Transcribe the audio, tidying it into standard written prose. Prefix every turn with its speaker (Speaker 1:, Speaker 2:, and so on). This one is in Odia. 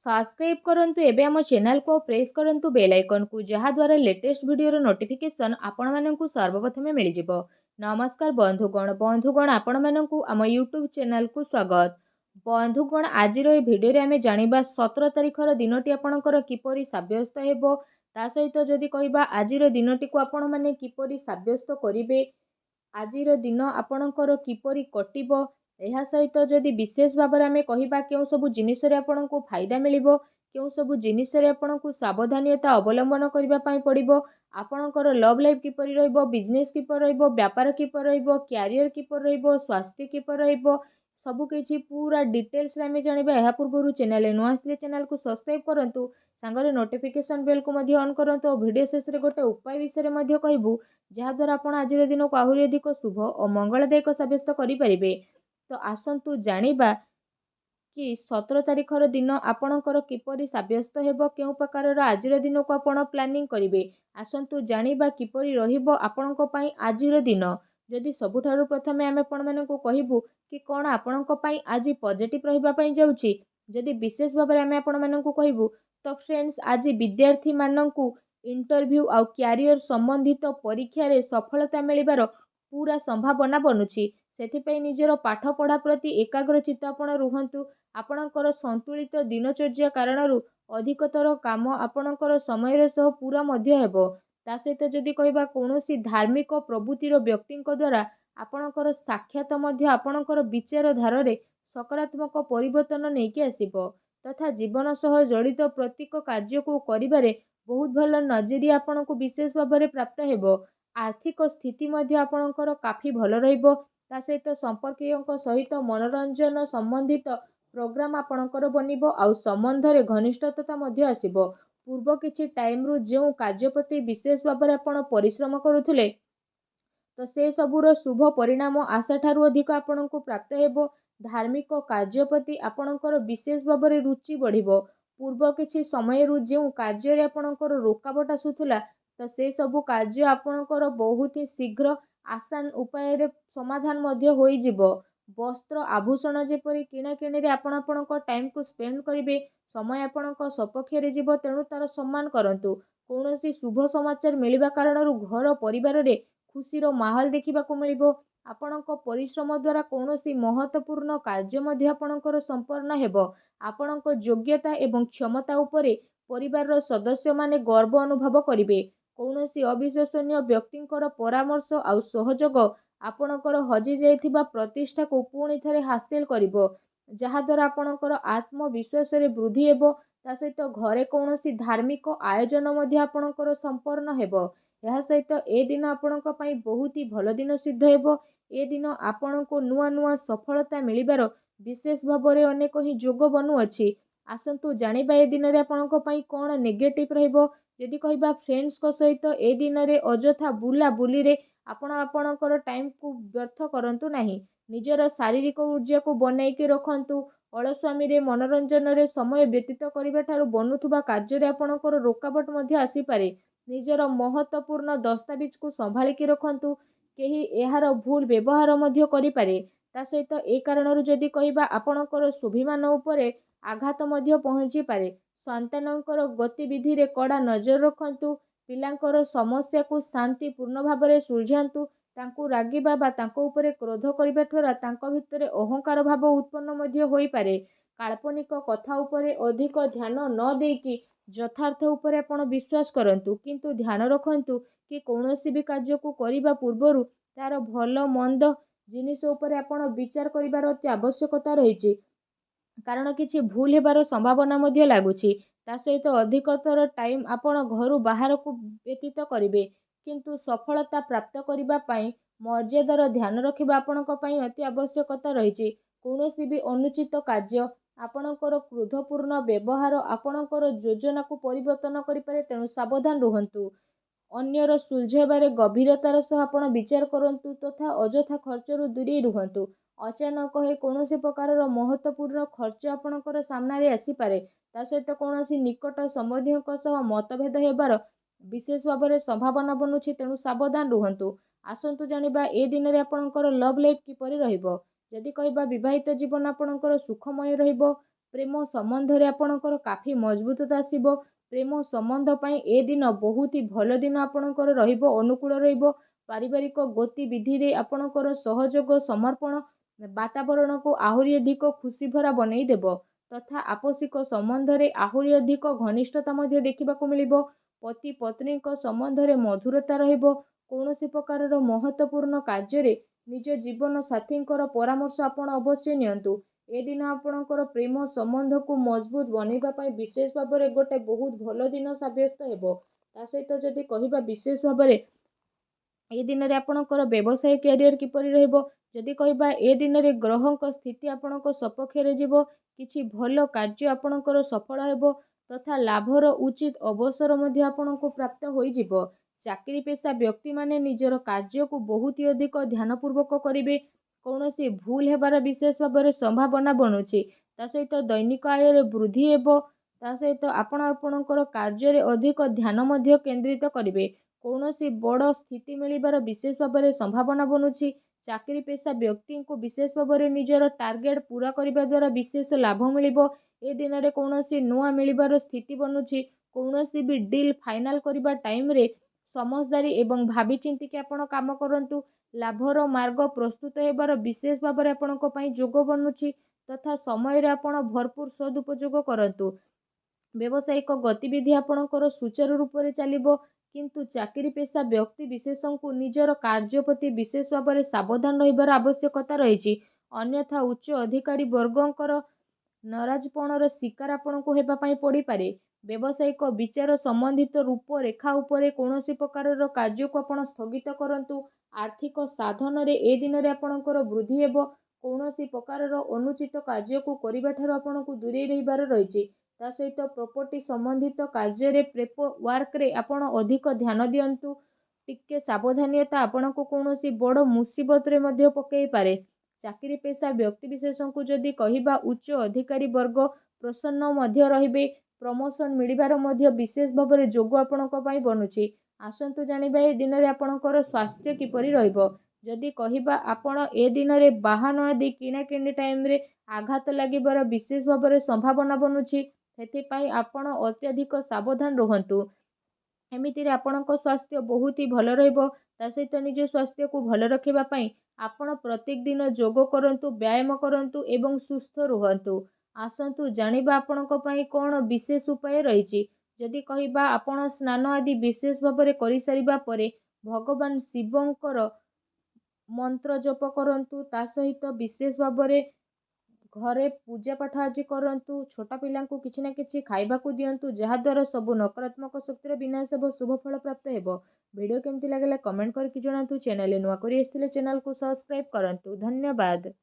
Speaker 1: सब्सक्राइब करंतु एबे आम चैनल को प्रेस करंतु बेल आइकन को जहा द्वारा लेटेस्ट वीडियो रो नोटिफिकेशन आपण माननकु सर्वप्रथमे मिल जिवो। नमस्कार बंधुगण आपण माननकु आम यूट्यूब चैनल को स्वागत। बंधुगण आज रो वीडियो रे आमे जानिबा 17 तारिख रो दिनटी आपणकर किपरि साब्यस्त हेबो ता सहित जदि कहिबा आज रो दिनटी को आपण माने किपरि साब्यस्त करिवे आजिर दिन आपणकर किपरि कटिबो ଏହା ସହିତ ଯଦି ବିଶେଷ ଭାବରେ ଆମେ କହିବା କେଉଁ ସବୁ ଜିନିଷରେ ଆପଣଙ୍କୁ ଫାଇଦା ମିଳିବ କେଉଁ ସବୁ ଜିନିଷରେ ଆପଣଙ୍କୁ ସାବଧାନତା ଅବଲମ୍ବନ କରିବା ପାଇଁ ପଡ଼ିବ ଆପଣଙ୍କର ଲଭ୍ ଲାଇଫ୍ କିପରି ରହିବ ବିଜନେସ୍ କିପରି ରହିବ ବ୍ୟାପାର କିପରି ରହିବ କ୍ୟାରିୟର କିପରି ରହିବ ସ୍ୱାସ୍ଥ୍ୟ କିପରି ରହିବ ସବୁକିଛି ପୁରା ଡିଟେଲ୍ସରେ ଆମେ ଜାଣିବା। ଏହା ପୂର୍ବରୁ ଚ୍ୟାନେଲରେ ନୂଆ ଆସିଲେ ଚ୍ୟାନେଲକୁ ସବସ୍କ୍ରାଇବ୍ କରନ୍ତୁ, ସାଙ୍ଗରେ ନୋଟିଫିକେସନ୍ ବେଲ୍କୁ ମଧ୍ୟ ଅନ୍ କରନ୍ତୁ ଓ ଭିଡ଼ିଓ ଶେଷରେ ଗୋଟେ ଉପାୟ ବିଷୟରେ ମଧ୍ୟ କହିବୁ ଯାହାଦ୍ୱାରା ଆପଣ ଆଜିର ଦିନକୁ ଆହୁରି ଅଧିକ ଶୁଭ ଓ ମଙ୍ଗଳଦାୟକ ସାବ୍ୟସ୍ତ କରିପାରିବେ। तो आसंतु जानिबा कि 17 तारिखर दिन आपणकर किपरि साब्यस्त हेबो केउ प्रकारर आजिर दिन को आपण प्लानिंग करिवे आसंतु जानिबा किपरि रहिबो आपणको पई आजिर दिन। जदि सबुठारु प्रथमे आमे आपण मानकु कहिबु कि कोन आपणको पई आजि पॉजिटिव रहिबा पई जाउछि जदि विशेष भाबरे आमे आपण मानकु कहिबु तो फ्रेंड्स आजि विद्यार्थी मानकु इंटरव्यू आ कैरियर संबंधित परीक्षा रे सफलता मिलिबार पूरा संभावना बनुछि। सेथिपई निजर पाठ पढ़ा प्रति एकाग्रचित्त आपण रुहंतु। आपणकर संतुलित दिनचर्या कारणरू अधिकतर काम आपणकर समय सह पूरा मध्य हेबो। ता सहित जदि कहिबा कोनोसी धार्मिक प्रवृत्तिर व्यक्तिଙ୍କ द्वारा आपणकर साक्षात मध्य आपणकर विचार धारे सकारात्मक परिवर्तन नेकी आसीबो तथा जीवन सह जड़ित प्रत्येक कार्य को करिबारे बहुत भल नजरिया आपणको विशेष भाबरे प्राप्त हेबो। आर्थिक स्थिति मध्य आपणकर काफी भल रहिबो। ता सहित संपर्कीयों सहित मनोरंजन संबंधित प्रोग्राम आपणकर बनिबो आउ संबंधरे घनिष्ठता मध्य आसीबो। पूर्व किछि टाइम रु जेउ कार्य प्रति विशेष भाबरे आपण परिश्रम करूथुले तो से सबुर शुभ परिणाम आशा ठारू अधिक आपणको प्राप्त हेबो। धार्मिक कार्य प्रति आपणकर विशेष भाबरे रुचि बढ़िबो। पूर्व किछि समय रु जेउ कार्य रे आपणकर रोकावट आसुथुला तो से सबु कार्य आपणकर बहुत ही शीघ्र आसान उपाय रे समाधान मध्य होई जिवो। वस्त्र आभूषण जेपरि किणाकिणी रे आपण आपणको टाइम को स्पेंड करिवे समय आपणको सपक्ष रे जिवो तेणु तार सम्मान करंतु। कोनोसी शुभ समाचार मिलिबा कारणरू घर परिवार रे खुशीर माहौल देखिबाकू मिलिबो। आपणको परिश्रम द्वारा कोनोसी महत्वपूर्ण कार्य मध्य आपणकर संपन्न हेबो। आपणको योग्यता एवं क्षमता उपरे परिवार सदस्य माने गर्व अनुभव करिवे। कोनोसी अविश्वसनीय व्यक्तिंकर परामर्श आउ सहयोग आपणकर हजि जाइथिबा प्रतिष्ठा को पुणी थरे हासिल करिवो जहा द्वारा आपणकर आत्मविश्वास रे वृद्धि हेबो। ता सहित घरे कोनोसी धार्मिक आयोजन मध्य आपणकर संपन्न हेबो। ଏହା ସହିତ ଏ ଦିନ ଆପଣଙ୍କ ପାଇଁ ବହୁତ ହି ଭଲ ଦିନ ସିଦ୍ଧ ହେବ। ଏ ଦିନ ଆପଣଙ୍କୁ ନୂଆ ନୂଆ ସଫଳତା ମିଳିବାର ବିଶେଷ ଭାବରେ ଅନେକ ହିଁ ଯୋଗ ବନୁଅଛି। ଆସନ୍ତୁ ଜାଣିବା ଏ ଦିନରେ ଆପଣଙ୍କ ପାଇଁ କ'ଣ ନେଗେଟିଭ୍ ରହିବ। ଯଦି କହିବା ଫ୍ରେଣ୍ଡସ୍ଙ୍କ ସହିତ ଏ ଦିନରେ ଅଯଥା ବୁଲାବୁଲିରେ ଆପଣ ଆପଣଙ୍କର ଟାଇମ୍କୁ ବ୍ୟର୍ଥ କରନ୍ତୁ ନାହିଁ। ନିଜର ଶାରୀରିକ ଊର୍ଜାକୁ ବନେଇକି ରଖନ୍ତୁ। ଅଳସ୍ୱାମୀରେ ମନୋରଞ୍ଜନରେ ସମୟ ବ୍ୟତୀତ କରିବା ଠାରୁ ବନୁଥିବା କାର୍ଯ୍ୟରେ ଆପଣଙ୍କର ରୋକାବଟ ମଧ୍ୟ ଆସିପାରେ। ନିଜର ମହତ୍ୱପୂର୍ଣ୍ଣ ଦସ୍ତାବିଜକୁ ସମ୍ଭାଳିକି ରଖନ୍ତୁ। କେହି ଏହାର ଭୁଲ ବ୍ୟବହାର ମଧ୍ୟ କରିପାରେ। ତା ସହିତ ଏ କାରଣରୁ ଯଦି କହିବା ଆପଣଙ୍କର ସ୍ୱାଭିମାନ ଉପରେ ଆଘାତ ମଧ୍ୟ ପହଞ୍ଚିପାରେ। ସନ୍ତାନଙ୍କର ଗତିବିଧିରେ କଡ଼ା ନଜର ରଖନ୍ତୁ। ପିଲାଙ୍କର ସମସ୍ୟାକୁ ଶାନ୍ତିପୂର୍ଣ୍ଣ ଭାବରେ ସୁଲଝାନ୍ତୁ। ତାଙ୍କୁ ରାଗିବା ବା ତାଙ୍କ ଉପରେ କ୍ରୋଧ କରିବା ଦ୍ୱାରା ତାଙ୍କ ଭିତରେ ଅହଙ୍କାର ଭାବ ଉତ୍ପନ୍ନ ମଧ୍ୟ ହୋଇପାରେ। କାଳ୍ପନିକ କଥା ଉପରେ ଅଧିକ ଧ୍ୟାନ ନ ଦେଇକି ଯଥାର୍ଥ ଉପରେ ଆପଣ ବିଶ୍ୱାସ କରନ୍ତୁ, କିନ୍ତୁ ଧ୍ୟାନ ରଖନ୍ତୁ କି କୌଣସି ବି କାର୍ଯ୍ୟକୁ କରିବା ପୂର୍ବରୁ ତାର ଭଲ ମନ୍ଦ ଜିନିଷ ଉପରେ ଆପଣ ବିଚାର କରିବାର ଅତି ଆବଶ୍ୟକତା ରହିଛି, କାରଣ କିଛି ଭୁଲ ହେବାର ସମ୍ଭାବନା ମଧ୍ୟ ଲାଗୁଛି। ତା ସହିତ ଅଧିକତର ଟାଇମ୍ ଆପଣ ଘରୁ ବାହାରକୁ ବ୍ୟତୀତ କରିବେ, କିନ୍ତୁ ସଫଳତା ପ୍ରାପ୍ତ କରିବା ପାଇଁ ମର୍ଯ୍ୟାଦାର ଧ୍ୟାନ ରଖିବା ଆପଣଙ୍କ ପାଇଁ ଅତି ଆବଶ୍ୟକତା ରହିଛି। କୌଣସି ବି ଅନୁଚିତ କାର୍ଯ୍ୟ ଆପଣଙ୍କର କ୍ରୋଧପୂର୍ଣ୍ଣ ବ୍ୟବହାର ଆପଣଙ୍କର ଯୋଜନାକୁ ପରିବର୍ତ୍ତନ କରିପାରେ, ତେଣୁ ସାବଧାନ ରୁହନ୍ତୁ। ଅନ୍ୟର ସୁଲଝାଇବାରେ ଗଭୀରତାର ସହ ଆପଣ ବିଚାର କରନ୍ତୁ ତଥା ଅଯଥା ଖର୍ଚ୍ଚରୁ ଦୂରେଇ ରୁହନ୍ତୁ। ଅଚାନକ ହୋଇ କୌଣସି ପ୍ରକାରର ମହତ୍ୱପୂର୍ଣ୍ଣ ଖର୍ଚ୍ଚ ଆପଣଙ୍କର ସାମ୍ନାରେ ଆସିପାରେ। ତା ସହିତ କୌଣସି ନିକଟ ସମ୍ବନ୍ଧୀୟଙ୍କ ସହ ମତଭେଦ ହେବାର ବିଶେଷ ଭାବରେ ସମ୍ଭାବନା ବନୁଛି, ତେଣୁ ସାବଧାନ ରୁହନ୍ତୁ। ଆସନ୍ତୁ ଜାଣିବା ଏ ଦିନରେ ଆପଣଙ୍କର ଲଭ୍ ଲାଇଫ୍ କିପରି ରହିବ। ଯଦି କହିବା ବିବାହିତ ଜୀବନ ଆପଣଙ୍କର ସୁଖମୟ ରହିବ। ପ୍ରେମ ସମ୍ବନ୍ଧରେ ଆପଣଙ୍କର କାଫି ମଜବୁତତା ଆସିବ। ପ୍ରେମ ସମ୍ବନ୍ଧ ପାଇଁ ଏ ଦିନ ବହୁତ ହି ଭଲ ଦିନ ଆପଣଙ୍କର ରହିବ, ଅନୁକୂଳ ରହିବ। ପାରିବାରିକ ଗତିବିଧିରେ ଆପଣଙ୍କର ସହଯୋଗ ସମର୍ପଣ ବାତାବରଣକୁ ଆହୁରି ଅଧିକ ଖୁସିଭରା ବନେଇ ଦେବ ତଥା ଆପୋଷିକ ସମ୍ବନ୍ଧରେ ଆହୁରି ଅଧିକ ଘନିଷ୍ଠତା ମଧ୍ୟ ଦେଖିବାକୁ ମିଳିବ। ପତି ପତ୍ନୀଙ୍କ ସମ୍ବନ୍ଧରେ ମଧୁରତା ରହିବ। କୌଣସି ପ୍ରକାରର ମହତ୍ତ୍ୱପୂର୍ଣ୍ଣ କାର୍ଯ୍ୟରେ ନିଜ ଜୀବନ ସାଥୀଙ୍କର ପରାମର୍ଶ ଆପଣ ଅବଶ୍ୟ ନିଅନ୍ତୁ। ଏ ଦିନ ଆପଣଙ୍କର ପ୍ରେମ ସମ୍ବନ୍ଧକୁ ମଜବୁତ ବନେଇବା ପାଇଁ ବିଶେଷ ଭାବରେ ଗୋଟେ ବହୁତ ଭଲ ଦିନ ସାବ୍ୟସ୍ତ ହେବ। ତା ସହିତ ଯଦି କହିବା ବିଶେଷ ଭାବରେ ଏ ଦିନରେ ଆପଣଙ୍କର ବ୍ୟବସାୟ କ୍ୟାରିୟର କିପରି ରହିବ, ଯଦି କହିବା ଏ ଦିନରେ ଗ୍ରହଙ୍କ ସ୍ଥିତି ଆପଣଙ୍କ ସପକ୍ଷରେ ଯିବ, କିଛି ଭଲ କାର୍ଯ୍ୟ ଆପଣଙ୍କର ସଫଳ ହେବ ତଥା ଲାଭର ଉଚିତ ଅବସର ମଧ୍ୟ ଆପଣଙ୍କୁ ପ୍ରାପ୍ତ ହୋଇଯିବ। ଚାକିରି ପେଶା ବ୍ୟକ୍ତିମାନେ ନିଜର କାର୍ଯ୍ୟକୁ ବହୁତ ଅଧିକ ଧ୍ୟାନପୂର୍ବକ କରିବେ। କୌଣସି ଭୁଲ ହେବାର ବିଶେଷ ଭାବରେ ସମ୍ଭାବନା ବନୁଛି। ତା ସହିତ ଦୈନିକ ଆୟରେ ବୃଦ୍ଧି ହେବ। ତା ସହିତ ଆପଣ ଆପଣଙ୍କର କାର୍ଯ୍ୟରେ ଅଧିକ ଧ୍ୟାନ ମଧ୍ୟ କେନ୍ଦ୍ରିତ କରିବେ। କୌଣସି ବଡ଼ ସ୍ଥିତି ମିଳିବାର ବିଶେଷ ଭାବରେ ସମ୍ଭାବନା ବନୁଛି। ଚାକିରି ପେଶା ବ୍ୟକ୍ତିଙ୍କୁ ବିଶେଷ ଭାବରେ ନିଜର ଟାର୍ଗେଟ ପୁରା କରିବା ଦ୍ୱାରା ବିଶେଷ ଲାଭ ମିଳିବ। ଏ ଦିନରେ କୌଣସି ନୂଆ ମିଳିବାର ସ୍ଥିତି ବନୁଛି। କୌଣସି ବି ଡିଲ୍ ଫାଇନାଲ କରିବା ଟାଇମରେ ସମଝଦାରୀ ଏବଂ ଭାବି ଚିନ୍ତିକି ଆପଣ କାମ କରନ୍ତୁ। ଲାଭର ମାର୍ଗ ପ୍ରସ୍ତୁତ ହେବାର ବିଶେଷ ଭାବରେ ଆପଣଙ୍କ ପାଇଁ ଯୋଗ ବନୁଛି ତଥା ସମୟରେ ଆପଣ ଭରପୁର ସଦୁପଯୋଗ କରନ୍ତୁ। ବ୍ୟବସାୟିକ ଗତିବିଧି ଆପଣଙ୍କର ସୁଚାରୁ ରୂପରେ ଚାଲିବ, କିନ୍ତୁ ଚାକିରି ପେଶା ବ୍ୟକ୍ତି ବିଶେଷଙ୍କୁ ନିଜର କାର୍ଯ୍ୟ ପ୍ରତି ବିଶେଷ ଭାବରେ ସାବଧାନ ରହିବାର ଆବଶ୍ୟକତା ରହିଛି। ଅନ୍ୟଥା ଉଚ୍ଚ ଅଧିକାରୀ ବର୍ଗଙ୍କର ନରାଜପଣର ଶିକାର ଆପଣଙ୍କୁ ହେବା ପାଇଁ ପଡ଼ିପାରେ। ବ୍ୟବସାୟିକ ବିଚାର ସମ୍ବନ୍ଧିତ ରୂପରେଖା ଉପରେ କୌଣସି ପ୍ରକାରର କାର୍ଯ୍ୟକୁ ଆପଣ ସ୍ଥଗିତ କରନ୍ତୁ। ଆର୍ଥିକ ସାଧନରେ ଏ ଦିନରେ ଆପଣଙ୍କର ବୃଦ୍ଧି ହେବ। କୌଣସି ପ୍ରକାରର ଅନୁଚିତ କାର୍ଯ୍ୟକୁ କରିବାଠାରୁ ଆପଣଙ୍କୁ ଦୂରେଇ ରହିବାର ରହିଛି। ତା ସହିତ ପ୍ରପର୍ଟି ସମ୍ବନ୍ଧିତ କାର୍ଯ୍ୟରେ ପେପର ୱାର୍କରେ ଆପଣ ଅଧିକ ଧ୍ୟାନ ଦିଅନ୍ତୁ। ଟିକେ ସାବଧାନତା ଆପଣଙ୍କୁ କୌଣସି ବଡ଼ ମୁସିବତରେ ମଧ୍ୟ ପକାଇ ପାରେ। ଚାକିରି ପେଶା ବ୍ୟକ୍ତିବିଶେଷଙ୍କୁ ଯଦି କହିବା ଉଚ୍ଚ ଅଧିକାରୀ ବର୍ଗ ପ୍ରସନ୍ନ ମଧ୍ୟ ରହିବେ। ପ୍ରମୋସନ ମିଳିବାର ମଧ୍ୟ ବିଶେଷ ଭାବରେ ଯୋଗ ଆପଣଙ୍କ ପାଇଁ ବନୁଛି। ଆସନ୍ତୁ ଜାଣିବା ଏ ଦିନରେ ଆପଣଙ୍କର ସ୍ୱାସ୍ଥ୍ୟ କିପରି ରହିବ। ଯଦି କହିବା ଆପଣ ଏ ଦିନରେ ବାହନ ଆଦି କିଣାକିଣି ଟାଇମରେ ଆଘାତ ଲାଗିବାର ବିଶେଷ ଭାବରେ ସମ୍ଭାବନା ବନୁଛି। ସେଥିପାଇଁ ଆପଣ ଅତ୍ୟଧିକ ସାବଧାନ ରୁହନ୍ତୁ। ଏମିତିରେ ଆପଣଙ୍କ ସ୍ୱାସ୍ଥ୍ୟ ବହୁତ ହି ଭଲ ରହିବ। ତା ସହିତ ନିଜ ସ୍ୱାସ୍ଥ୍ୟକୁ ଭଲ ରଖିବା ପାଇଁ ଆପଣ ପ୍ରତ୍ୟେକ ଦିନ ଯୋଗ କରନ୍ତୁ, ବ୍ୟାୟାମ କରନ୍ତୁ ଏବଂ ସୁସ୍ଥ ରୁହନ୍ତୁ। ଆସନ୍ତୁ ଜାଣିବା ଆପଣଙ୍କ ପାଇଁ କ'ଣ ବିଶେଷ ଉପାୟ ରହିଛି। ଯଦି କହିବା ଆପଣ ସ୍ନାନ ଆଦି ବିଶେଷ ଭାବରେ କରିସାରିବା ପରେ ଭଗବାନ ଶିବଙ୍କର ମନ୍ତ୍ର ଜପ କରନ୍ତୁ। ତା ସହିତ ବିଶେଷ ଭାବରେ ଘରେ ପୂଜା ପାଠ ଆଜି କରନ୍ତୁ। ଛୋଟ ପିଲାଙ୍କୁ କିଛି ନା କିଛି ଖାଇବାକୁ ଦିଅନ୍ତୁ, ଯାହାଦ୍ୱାରା ସବୁ ନକାରାତ୍ମକ ଶକ୍ତିର ବିନାଶ ହେବ, ଶୁଭ ଫଳ ପ୍ରାପ୍ତ ହେବ। ଭିଡ଼ିଓ କେମିତି ଲାଗିଲା କମେଣ୍ଟ କରିକି ଜଣାନ୍ତୁ। ଚ୍ୟାନେଲରେ ନୂଆ କରି ଆସିଥିଲେ ଚ୍ୟାନେଲକୁ ସବସ୍କ୍ରାଇବ କରନ୍ତୁ। ଧନ୍ୟବାଦ।